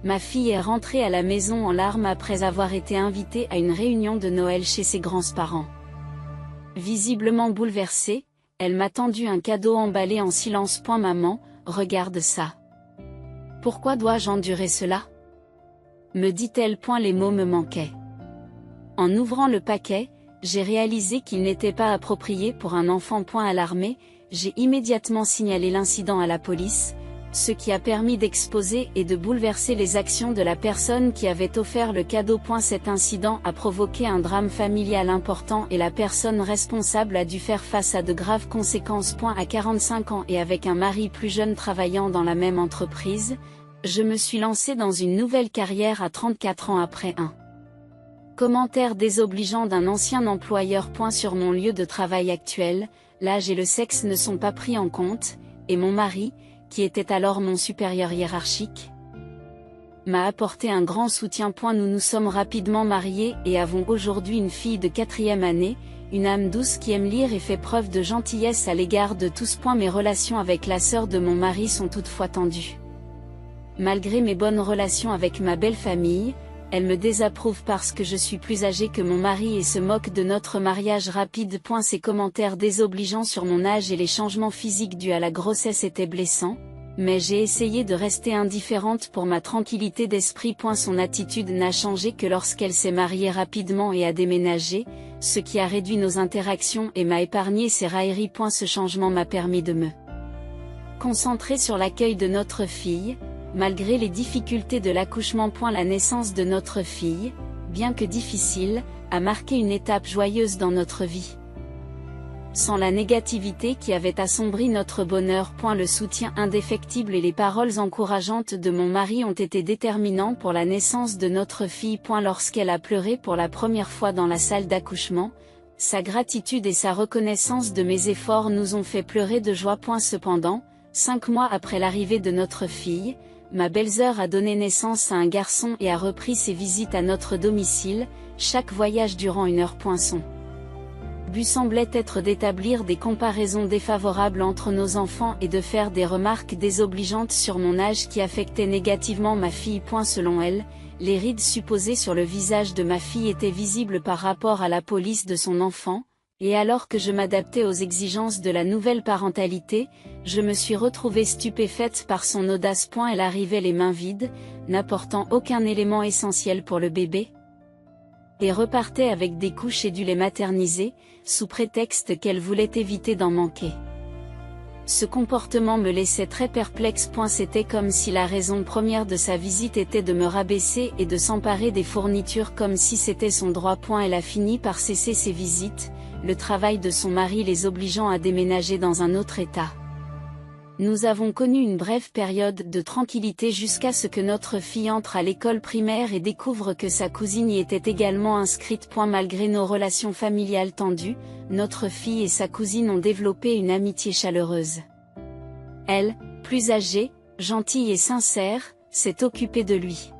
Ma fille est rentrée à la maison en larmes après avoir été invitée à une réunion de Noël chez ses grands-parents. Visiblement bouleversée, elle m'a tendu un cadeau emballé en silence. Maman, regarde ça. Pourquoi dois-je endurer cela? Me dit-elle. Les mots me manquaient. En ouvrant le paquet, j'ai réalisé qu'il n'était pas approprié pour un enfant. Alarmé, j'ai immédiatement signalé l'incident à la police, ce qui a permis d'exposer et de bouleverser les actions de la personne qui avait offert le cadeau. Cet incident a provoqué un drame familial important et la personne responsable a dû faire face à de graves conséquences. À 45 ans et avec un mari plus jeune travaillant dans la même entreprise, je me suis lancée dans une nouvelle carrière à 34 ans après un commentaire désobligeant d'un ancien employeur. Sur mon lieu de travail actuel, l'âge et le sexe ne sont pas pris en compte, et mon mari, qui était alors mon supérieur hiérarchique, m'a apporté un grand soutien. Nous nous sommes rapidement mariés et avons aujourd'hui une fille de 4e année, une âme douce qui aime lire et fait preuve de gentillesse à l'égard de tous. Mes relations avec la sœur de mon mari sont toutefois tendues. Malgré mes bonnes relations avec ma belle famille, elle me désapprouve parce que je suis plus âgée que mon mari et se moque de notre mariage rapide. Ses commentaires désobligeants sur mon âge et les changements physiques dus à la grossesse étaient blessants, mais j'ai essayé de rester indifférente pour ma tranquillité d'esprit. Son attitude n'a changé que lorsqu'elle s'est mariée rapidement et a déménagé, ce qui a réduit nos interactions et m'a épargné ses railleries. Ce changement m'a permis de me concentrer sur l'accueil de notre fille. Malgré les difficultés de l'accouchement. La naissance de notre fille, bien que difficile, a marqué une étape joyeuse dans notre vie. Sans la négativité qui avait assombri notre bonheur. Le soutien indéfectible et les paroles encourageantes de mon mari ont été déterminants pour la naissance de notre fille. Lorsqu'elle a pleuré pour la première fois dans la salle d'accouchement, sa gratitude et sa reconnaissance de mes efforts nous ont fait pleurer de joie. Cependant, 5 mois après l'arrivée de notre fille, ma belle-sœur a donné naissance à un garçon et a repris ses visites à notre domicile, chaque voyage durant 1 heure. Son but semblait être d'établir des comparaisons défavorables entre nos enfants et de faire des remarques désobligeantes sur mon âge qui affectaient négativement ma fille. Selon elle, les rides supposées sur le visage de ma fille étaient visibles par rapport à la police de son enfant, et alors que je m'adaptais aux exigences de la nouvelle parentalité, je me suis retrouvée stupéfaite par son audace. Elle arrivait les mains vides, n'apportant aucun élément essentiel pour le bébé, et repartait avec des couches et du lait maternisé, sous prétexte qu'elle voulait éviter d'en manquer. Ce comportement me laissait très perplexe. C'était comme si la raison première de sa visite était de me rabaisser et de s'emparer des fournitures comme si c'était son droit. Elle a fini par cesser ses visites, le travail de son mari les obligeant à déménager dans un autre état. Nous avons connu une brève période de tranquillité jusqu'à ce que notre fille entre à l'école primaire et découvre que sa cousine y était également inscrite. Malgré nos relations familiales tendues, notre fille et sa cousine ont développé une amitié chaleureuse. Elle, plus âgée, gentille et sincère, s'est occupée de lui.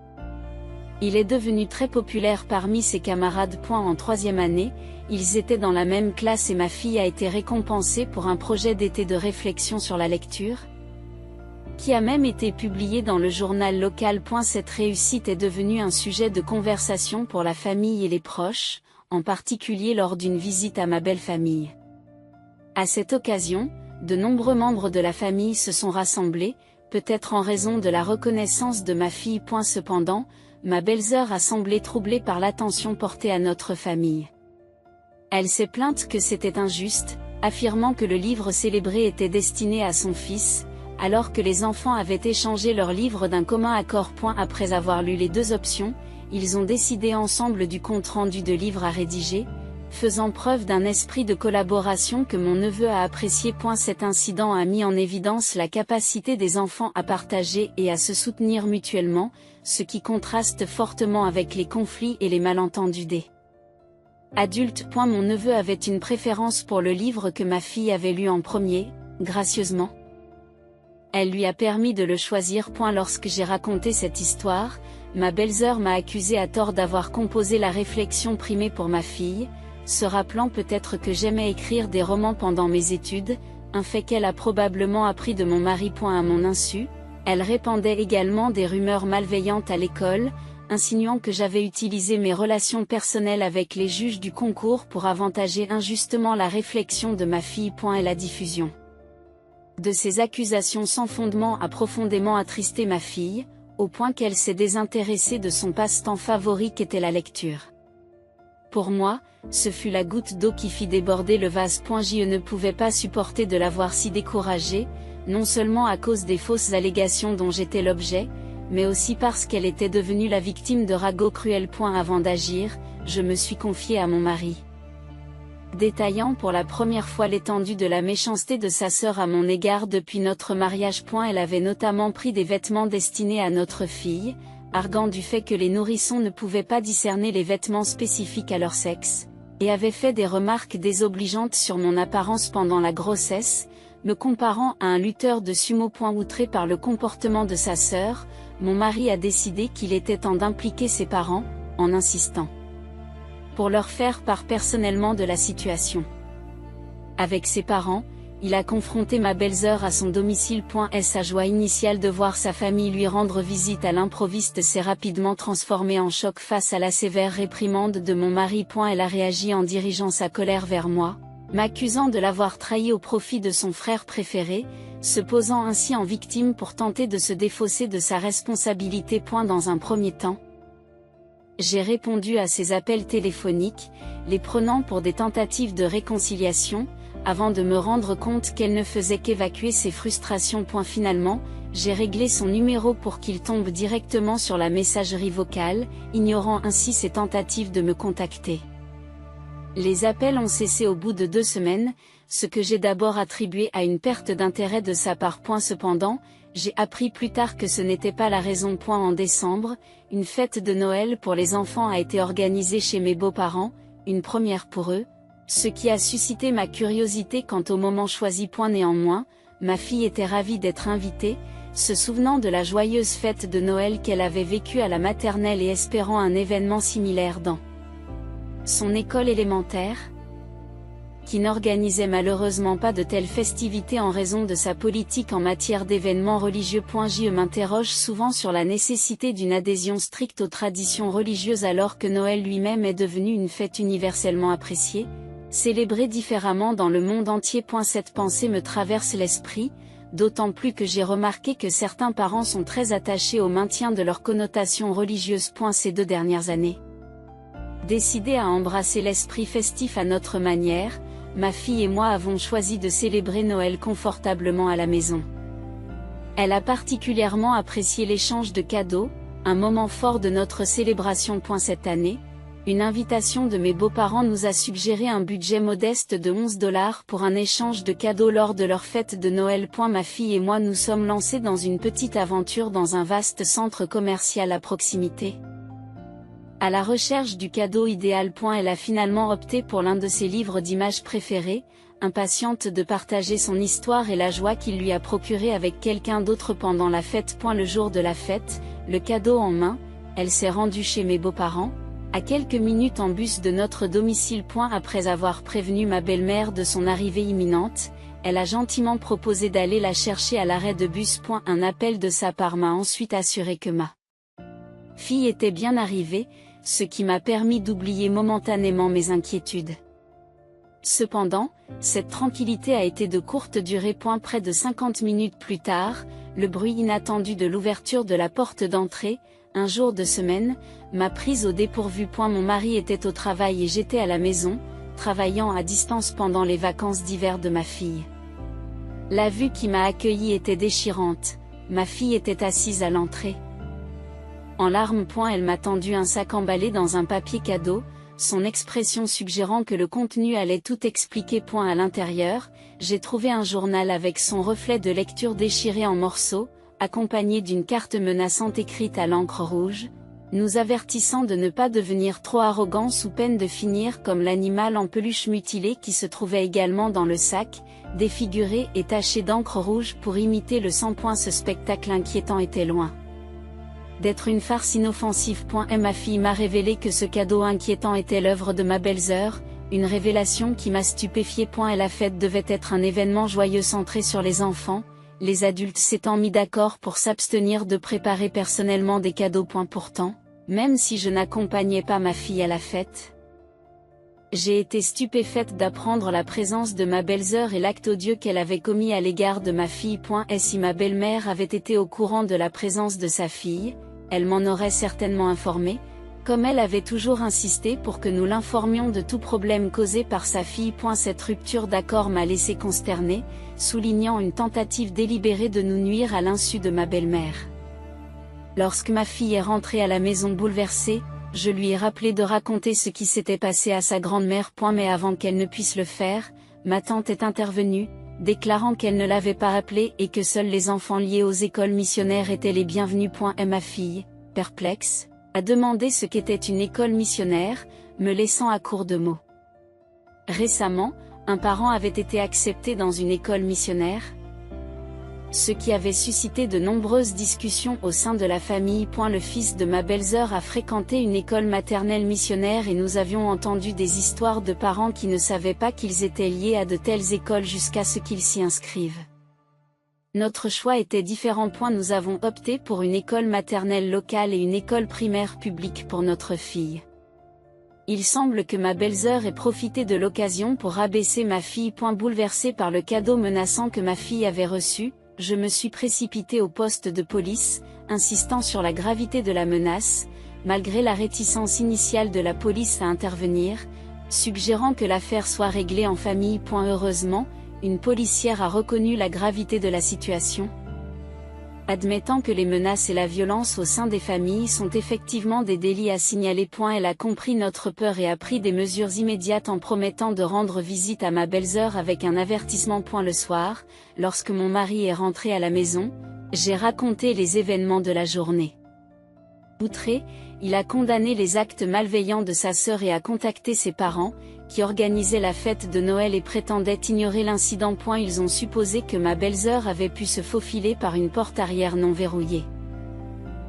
Il est devenu très populaire parmi ses camarades. En 3e année, ils étaient dans la même classe et ma fille a été récompensée pour un projet d'été de réflexion sur la lecture, qui a même été publié dans le journal local. Cette réussite est devenue un sujet de conversation pour la famille et les proches, en particulier lors d'une visite à ma belle famille. À cette occasion, de nombreux membres de la famille se sont rassemblés, peut-être en raison de la reconnaissance de ma fille. Cependant, ma belle-sœur a semblé troublée par l'attention portée à notre famille. Elle s'est plainte que c'était injuste, affirmant que le livre célébré était destiné à son fils, alors que les enfants avaient échangé leur livre d'un commun accord. Après avoir lu les 2 options, ils ont décidé ensemble du compte-rendu de livre à rédiger, faisant preuve d'un esprit de collaboration que mon neveu a apprécié. Cet incident a mis en évidence la capacité des enfants à partager et à se soutenir mutuellement, ce qui contraste fortement avec les conflits et les malentendus des adultes. Mon neveu avait une préférence pour le livre que ma fille avait lu en premier, gracieusement. Elle lui a permis de le choisir. Lorsque j'ai raconté cette histoire, ma belle-sœur m'a accusé à tort d'avoir composé la réflexion primée pour ma fille, se rappelant peut-être que j'aimais écrire des romans pendant mes études, un fait qu'elle a probablement appris de mon mari. À mon insu, Elle répandait également des rumeurs malveillantes à l'école, insinuant que j'avais utilisé mes relations personnelles avec les juges du concours pour avantager injustement la réflexion de ma fille. Et la diffusion de ces accusations sans fondement a profondément attristé ma fille, au point qu'elle s'est désintéressée de son passe-temps favori qu'était la lecture. Pour moi, ce fut la goutte d'eau qui fit déborder le vase. Je ne pouvais pas supporter de la voir si découragée, non seulement à cause des fausses allégations dont j'étais l'objet, mais aussi parce qu'elle était devenue la victime de ragots cruels. Avant d'agir, je me suis confiée à mon mari. Détaillant pour la première fois l'étendue de la méchanceté de sa sœur à mon égard depuis notre mariage. Elle avait notamment pris des vêtements destinés à notre fille, arguant du fait que les nourrissons ne pouvaient pas discerner les vêtements spécifiques à leur sexe, et avait fait des remarques désobligeantes sur mon apparence pendant la grossesse, me comparant à un lutteur de sumo. Outré par le comportement de sa sœur, mon mari a décidé qu'il était temps d'impliquer ses parents, en insistant pour leur faire part personnellement de la situation. Avec ses parents, il a confronté ma belle-sœur à son domicile. Sa joie initiale de voir sa famille lui rendre visite à l'improviste s'est rapidement transformée en choc face à la sévère réprimande de mon mari. Elle a réagi en dirigeant sa colère vers moi, m'accusant de l'avoir trahi au profit de son frère préféré, se posant ainsi en victime pour tenter de se défausser de sa responsabilité. Dans un premier temps, j'ai répondu à ses appels téléphoniques, les prenant pour des tentatives de réconciliation, avant de me rendre compte qu'elle ne faisait qu'évacuer ses frustrations. Finalement, j'ai réglé son numéro pour qu'il tombe directement sur la messagerie vocale, ignorant ainsi ses tentatives de me contacter. Les appels ont cessé au bout de 2 semaines, ce que j'ai d'abord attribué à une perte d'intérêt de sa part. Cependant, j'ai appris plus tard que ce n'était pas la raison. En décembre, une fête de Noël pour les enfants a été organisée chez mes beaux-parents, une première pour eux, ce qui a suscité ma curiosité quant au moment choisi. Néanmoins, ma fille était ravie d'être invitée, se souvenant de la joyeuse fête de Noël qu'elle avait vécue à la maternelle et espérant un événement similaire dans son école élémentaire, qui n'organisait malheureusement pas de telles festivités en raison de sa politique en matière d'événements religieux. Je m'interroge souvent sur la nécessité d'une adhésion stricte aux traditions religieuses alors que Noël lui-même est devenu une fête universellement appréciée, célébrée différemment dans le monde entier. Cette pensée me traverse l'esprit, d'autant plus que j'ai remarqué que certains parents sont très attachés au maintien de leurs connotations religieuses. Ces 2 dernières années, décidés à embrasser l'esprit festif à notre manière, ma fille et moi avons choisi de célébrer Noël confortablement à la maison. Elle a particulièrement apprécié l'échange de cadeaux, un moment fort de notre célébration. Cette année, une invitation de mes beaux-parents nous a suggéré un budget modeste de $11 pour un échange de cadeaux lors de leur fête de Noël. Ma fille et moi nous sommes lancés dans une petite aventure dans un vaste centre commercial à proximité. À la recherche du cadeau idéal. Elle a finalement opté pour l'un de ses livres d'images préférés, impatiente de partager son histoire et la joie qu'il lui a procurée avec quelqu'un d'autre pendant la fête. Le jour de la fête, le cadeau en main, elle s'est rendue chez mes beaux-parents, à quelques minutes en bus de notre domicile. Après avoir prévenu ma belle-mère de son arrivée imminente, elle a gentiment proposé d'aller la chercher à l'arrêt de bus. Un appel de sa part m'a ensuite assuré que ma fille était bien arrivée, ce qui m'a permis d'oublier momentanément mes inquiétudes. Cependant, cette tranquillité a été de courte durée. Près de 50 minutes plus tard, le bruit inattendu de l'ouverture de la porte d'entrée, un jour de semaine, m'a prise au dépourvu. Mon mari était au travail et j'étais à la maison, travaillant à distance pendant les vacances d'hiver de ma fille. La vue qui m'a accueillie était déchirante, ma fille était assise à l'entrée. En larmes. Elle m'a tendu un sac emballé dans un papier cadeau, son expression suggérant que le contenu allait tout expliquer. À l'intérieur, j'ai trouvé un journal avec son reflet de lecture déchiré en morceaux, accompagné d'une carte menaçante écrite à l'encre rouge, nous avertissant de ne pas devenir trop arrogant sous peine de finir comme l'animal en peluche mutilé qui se trouvait également dans le sac, défiguré et taché d'encre rouge pour imiter le sang. Ce spectacle inquiétant était loin d'être une farce inoffensive. Ma fille m'a révélé que ce cadeau inquiétant était l'œuvre de ma belle-sœur, une révélation qui m'a stupéfiée. La fête devait être un événement joyeux centré sur les enfants, les adultes s'étant mis d'accord pour s'abstenir de préparer personnellement des cadeaux. Pourtant, même si je n'accompagnais pas ma fille à la fête, j'ai été stupéfaite d'apprendre la présence de ma belle-sœur et l'acte odieux qu'elle avait commis à l'égard de ma fille. Et si ma belle-mère avait été au courant de la présence de sa fille, elle m'en aurait certainement informé, comme elle avait toujours insisté pour que nous l'informions de tout problème causé par sa fille. Cette rupture d'accord m'a laissé consternée, soulignant une tentative délibérée de nous nuire à l'insu de ma belle-mère. Lorsque ma fille est rentrée à la maison bouleversée, je lui ai rappelé de raconter ce qui s'était passé à sa grand-mère. Mais avant qu'elle ne puisse le faire, ma tante est intervenue, déclarant qu'elle ne l'avait pas appelée et que seuls les enfants liés aux écoles missionnaires étaient les bienvenus. Et ma fille, perplexe, a demandé ce qu'était une école missionnaire, me laissant à court de mots. Récemment, un parent avait été accepté dans une école missionnaire, ce qui avait suscité de nombreuses discussions au sein de la famille. Le fils de ma belle-sœur a fréquenté une école maternelle missionnaire et nous avions entendu des histoires de parents qui ne savaient pas qu'ils étaient liés à de telles écoles jusqu'à ce qu'ils s'y inscrivent. Notre choix était différent. Nous avons opté pour une école maternelle locale et une école primaire publique pour notre fille. Il semble que ma belle-sœur ait profité de l'occasion pour rabaisser ma fille. Bouleversée par le cadeau menaçant que ma fille avait reçu, je me suis précipitée au poste de police, insistant sur la gravité de la menace, malgré la réticence initiale de la police à intervenir, suggérant que l'affaire soit réglée en famille. Heureusement, une policière a reconnu la gravité de la situation, admettant que les menaces et la violence au sein des familles sont effectivement des délits à signaler. Elle a compris notre peur et a pris des mesures immédiates en promettant de rendre visite à ma belle-sœur avec un avertissement. Le soir, lorsque mon mari est rentré à la maison, j'ai raconté les événements de la journée. Outré, il a condamné les actes malveillants de sa sœur et a contacté ses parents, qui organisaient la fête de Noël et prétendaient ignorer l'incident. Ils ont supposé que ma belle-sœur avait pu se faufiler par une porte arrière non verrouillée.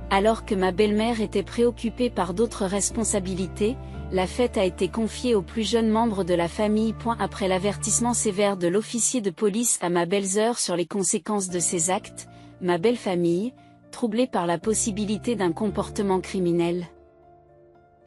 Alors que ma belle-mère était préoccupée par d'autres responsabilités, la fête a été confiée aux plus jeunes membres de la famille. Après l'avertissement sévère de l'officier de police à ma belle-sœur sur les conséquences de ses actes, ma belle famille, troublée par la possibilité d'un comportement criminel,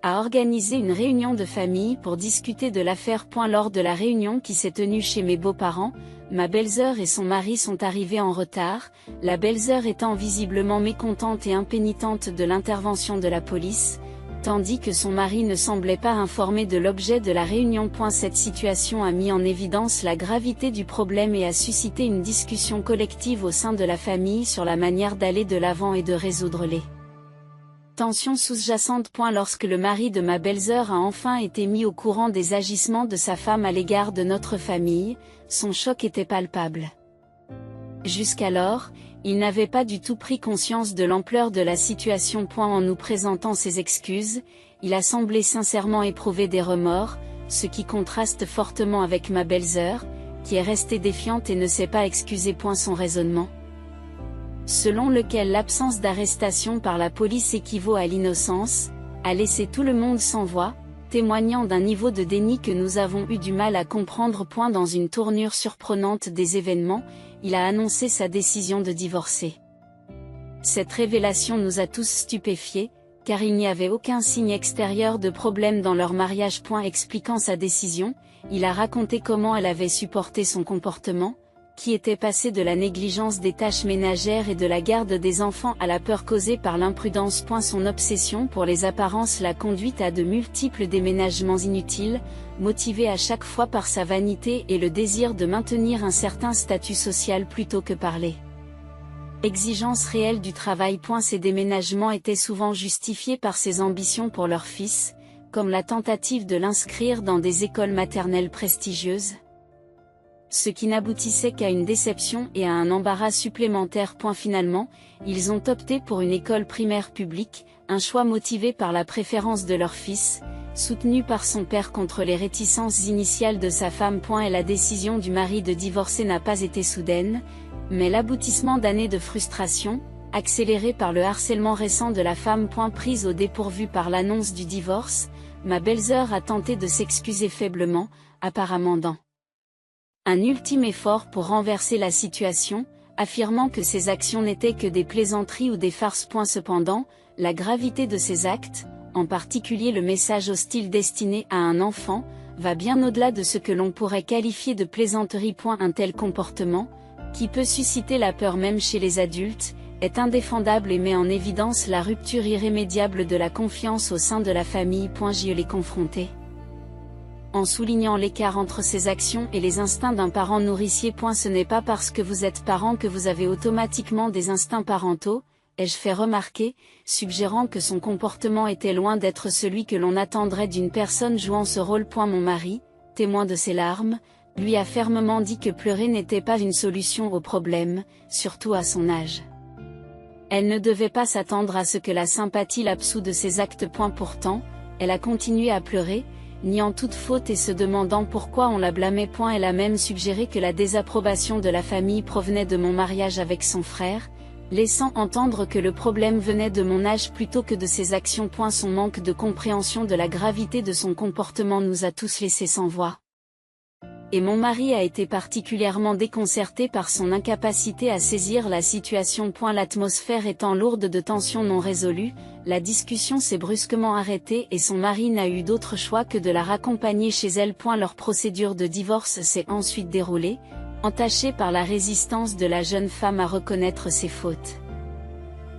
a organisé une réunion de famille pour discuter de l'affaire. Lors de la réunion qui s'est tenue chez mes beaux-parents, ma belle-sœur et son mari sont arrivés en retard, la belle-sœur étant visiblement mécontente et impénitente de l'intervention de la police, tandis que son mari ne semblait pas informé de l'objet de la réunion. Cette situation a mis en évidence la gravité du problème et a suscité une discussion collective au sein de la famille sur la manière d'aller de l'avant et de résoudre les tensions sous-jacentes. Lorsque le mari de ma belle-sœur a enfin été mis au courant des agissements de sa femme à l'égard de notre famille, son choc était palpable. Jusqu'alors, il n'avait pas du tout pris conscience de l'ampleur de la situation. En nous présentant ses excuses, il a semblé sincèrement éprouver des remords, ce qui contraste fortement avec ma belle-sœur, qui est restée défiante et ne s'est pas excusée. Son raisonnement, selon lequel l'absence d'arrestation par la police équivaut à l'innocence, a laissé tout le monde sans voix, témoignant d'un niveau de déni que nous avons eu du mal à comprendre. Dans une tournure surprenante des événements, il a annoncé sa décision de divorcer. Cette révélation nous a tous stupéfiés, car il n'y avait aucun signe extérieur de problème dans leur mariage. Expliquant sa décision, il a raconté comment elle avait supporté son comportement, qui était passé de la négligence des tâches ménagères et de la garde des enfants à la peur causée par l'imprudence. Son obsession pour les apparences l'a conduite à de multiples déménagements inutiles, motivés à chaque fois par sa vanité et le désir de maintenir un certain statut social plutôt que par les exigences réelles du travail. Ces déménagements étaient souvent justifiés par ses ambitions pour leur fils, comme la tentative de l'inscrire dans des écoles maternelles prestigieuses, ce qui n'aboutissait qu'à une déception et à un embarras supplémentaire. Finalement, ils ont opté pour une école primaire publique, un choix motivé par la préférence de leur fils, soutenu par son père contre les réticences initiales de sa femme. Et la décision du mari de divorcer n'a pas été soudaine, mais l'aboutissement d'années de frustration, accélérée par le harcèlement récent de la femme. Prise au dépourvu par l'annonce du divorce, ma belle-sœur a tenté de s'excuser faiblement, apparemment dans un ultime effort pour renverser la situation, affirmant que ces actions n'étaient que des plaisanteries ou des farces. Cependant, la gravité de ces actes, en particulier le message hostile destiné à un enfant, va bien au-delà de ce que l'on pourrait qualifier de plaisanterie. Un tel comportement, qui peut susciter la peur même chez les adultes, est indéfendable et met en évidence la rupture irrémédiable de la confiance au sein de la famille. J'y l'ai confronté. En soulignant l'écart entre ses actions et les instincts d'un parent nourricier. Ce n'est pas parce que vous êtes parent que vous avez automatiquement des instincts parentaux, ai-je fait remarquer, suggérant que son comportement était loin d'être celui que l'on attendrait d'une personne jouant ce rôle. Mon mari, témoin de ses larmes, lui a fermement dit que pleurer n'était pas une solution au problème, surtout à son âge. Elle ne devait pas s'attendre à ce que la sympathie l'absout de ses actes. Pourtant, elle a continué à pleurer, niant toute faute et se demandant pourquoi on la blâmait. Elle a même suggéré que la désapprobation de la famille provenait de mon mariage avec son frère, laissant entendre que le problème venait de mon âge plutôt que de ses actions. Son manque de compréhension de la gravité de son comportement nous a tous laissés sans voix. Et mon mari a été particulièrement déconcerté par son incapacité à saisir la situation. L'atmosphère étant lourde de tensions non résolues, la discussion s'est brusquement arrêtée et son mari n'a eu d'autre choix que de la raccompagner chez elle. Leur procédure de divorce s'est ensuite déroulée, entachée par la résistance de la jeune femme à reconnaître ses fautes.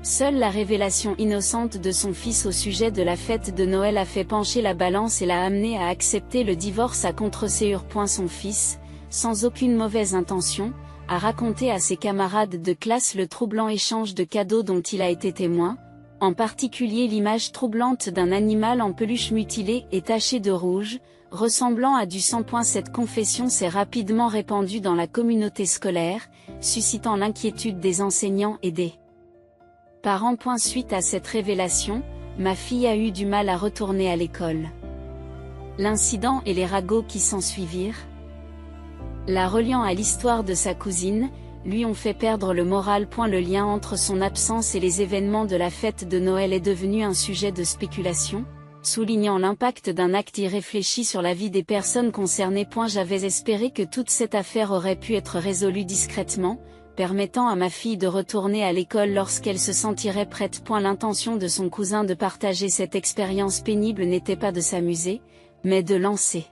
Seule la révélation innocente de son fils au sujet de la fête de Noël a fait pencher la balance et l'a amené à accepter le divorce à contre-séure. Son fils, sans aucune mauvaise intention, a raconté à ses camarades de classe le troublant échange de cadeaux dont il a été témoin, en particulier l'image troublante d'un animal en peluche mutilé et taché de rouge, ressemblant à du sang. Cette confession s'est rapidement répandue dans la communauté scolaire, suscitant l'inquiétude des enseignants et des parents. Suite à cette révélation, ma fille a eu du mal à retourner à l'école. L'incident et les ragots qui s'ensuivirent, la reliant à l'histoire de sa cousine, lui ont fait perdre le moral. Le lien entre son absence et les événements de la fête de Noël est devenu un sujet de spéculation, soulignant l'impact d'un acte irréfléchi sur la vie des personnes concernées. J'avais espéré que toute cette affaire aurait pu être résolue discrètement, permettant à ma fille de retourner à l'école lorsqu'elle se sentirait prête. L'intention de son cousin de partager cette expérience pénible n'était pas de s'amuser, mais de lancer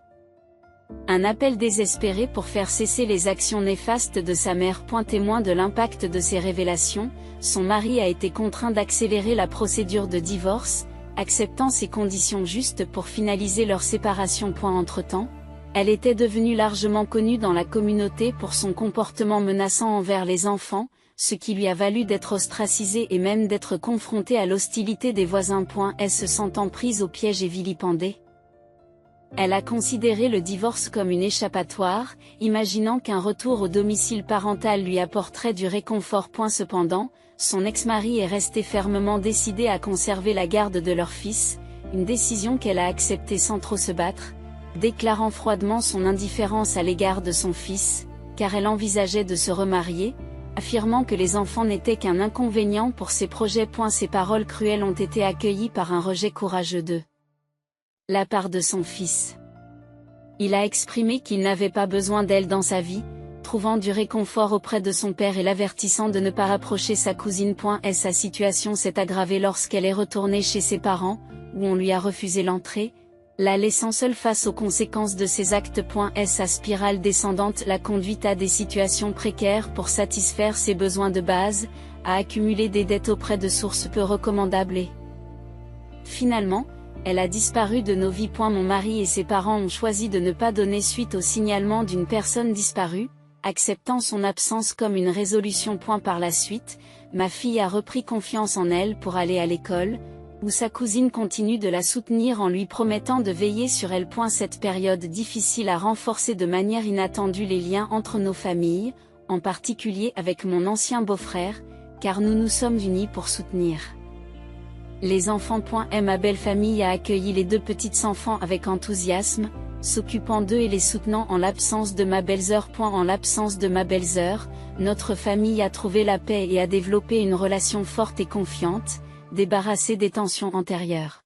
un appel désespéré pour faire cesser les actions néfastes de sa mère. Témoin de l'impact de ces révélations, son mari a été contraint d'accélérer la procédure de divorce, acceptant ces conditions justes pour finaliser leur séparation. Entre-temps, elle était devenue largement connue dans la communauté pour son comportement menaçant envers les enfants, ce qui lui a valu d'être ostracisée et même d'être confrontée à l'hostilité des voisins. Se sentant prise au piège et vilipendée, elle a considéré le divorce comme une échappatoire, imaginant qu'un retour au domicile parental lui apporterait du réconfort. Cependant, son ex-mari est resté fermement décidé à conserver la garde de leur fils, une décision qu'elle a acceptée sans trop se battre, déclarant froidement son indifférence à l'égard de son fils, car elle envisageait de se remarier, affirmant que les enfants n'étaient qu'un inconvénient pour ses projets. Ces paroles cruelles ont été accueillies par un rejet courageux de la part de son fils. Il a exprimé qu'il n'avait pas besoin d'elle dans sa vie, trouvant du réconfort auprès de son père et l'avertissant de ne pas approcher sa cousine. Sa situation s'est aggravée lorsqu'elle est retournée chez ses parents, où on lui a refusé l'entrée, la laissant seule face aux conséquences de ses actes. Sa spirale descendante l'a conduite à des situations précaires pour satisfaire ses besoins de base, à accumuler des dettes auprès de sources peu recommandables et finalement, elle a disparu de nos vies. Mon mari et ses parents ont choisi de ne pas donner suite au signalement d'une personne disparue, acceptant son absence comme une résolution. Par la suite, ma fille a repris confiance en elle pour aller à l'école, où sa cousine continue de la soutenir en lui promettant de veiller sur elle. Cette période difficile a renforcé de manière inattendue les liens entre nos familles, en particulier avec mon ancien beau-frère, car nous nous sommes unis pour soutenir les enfants. Ma belle famille a accueilli les deux petits enfants avec enthousiasme, s'occupant d'eux et les soutenant en l'absence de ma belle-sœur. En l'absence de ma belle-sœur, notre famille a trouvé la paix et a développé une relation forte et confiante, débarrassée des tensions antérieures.